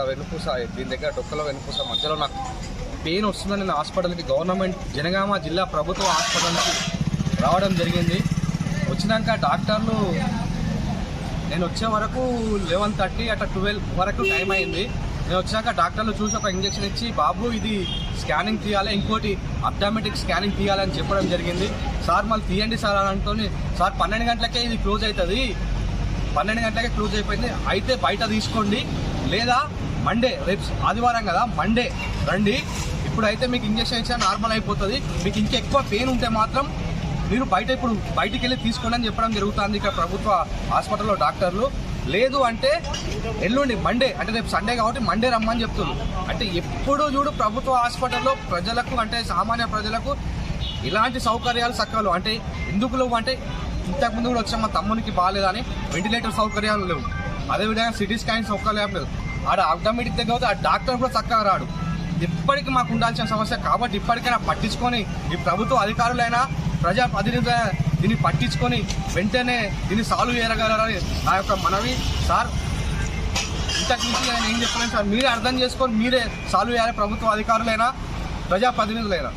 ఇక్కడ వెన్నుపూస దీని దగ్గర డొక్కలో వెన్నుపూస మధ్యలో నాకు పెయిన్ వస్తుందని నేను హాస్పిటల్కి గవర్నమెంట్ జనగామ జిల్లా ప్రభుత్వ హాస్పిటల్కి రావడం జరిగింది. వచ్చినాక డాక్టర్లు నేను వచ్చే వరకు 11:30 అట్లా 12 వరకు టైం అయింది. నేను వచ్చినాక డాక్టర్లు చూసి ఒక ఇంజెక్షన్ ఇచ్చి బాబు ఇది స్కానింగ్ తీయాలి, ఇంకోటి అబ్డామెటిక్ స్కానింగ్ తీయాలని చెప్పడం జరిగింది. సార్ మళ్ళీ తీయండి సార్ అని అంటూనే సార్ 12 గంటలకే ఇది క్లోజ్ అవుతుంది, 12 గంటలకే క్లోజ్ అయిపోయింది, అయితే బయట తీసుకోండి లేదా మండే, రేపు ఆదివారం కదా మండే రండి, ఇప్పుడైతే మీకు ఇంజెక్షన్ ఇచ్చినా నార్మల్ అయిపోతుంది, మీకు ఇంకెక్కువ పెయిన్ ఉంటే మాత్రం మీరు బయటికి వెళ్ళి తీసుకోండి అని చెప్పడం జరుగుతుంది ఇక్కడ ప్రభుత్వ హాస్పిటల్లో డాక్టర్లు. లేదు అంటే ఎల్లుండి మండే, అంటే రేపు సండే కాబట్టి మండే రమ్మని చెప్తున్నారు. అంటే ఎప్పుడు చూడు ప్రభుత్వ హాస్పిటల్లో ప్రజలకు అంటే సామాన్య ప్రజలకు ఇలాంటి సౌకర్యాలు సక్కలు అంటే ఎందుకు లేవు అంటే ఇంతకుముందు కూడా వచ్చాం మా తమ్మునికి బాగాలేదని వెంటిలేటర్ సౌకర్యాలు లేవు, అదేవిధంగా సిటీ స్కాన్ సౌకర్యాలు లేవు, ఆడ అబ్డామెటిక్ దగ్గర అవుతే ఆ డాక్టర్ కూడా చక్కగా రాడు. ఇప్పటికీ మాకు ఉండాల్సిన సమస్య కాబట్టి ఇప్పటికైనా పట్టించుకొని ఈ ప్రభుత్వ అధికారులైనా ప్రజాప్రతినిధులు దీన్ని పట్టించుకొని వెంటనే దీన్ని సాల్వ్ చేయగలరని నా యొక్క మనవి. సార్ ఇంతకు మించి నేను ఏం చెప్పలేను సార్, మీరే అర్థం చేసుకొని మీరే సాల్వ్ చేయాలి, ప్రభుత్వ అధికారులైనా ప్రజాప్రతినిధులైనా.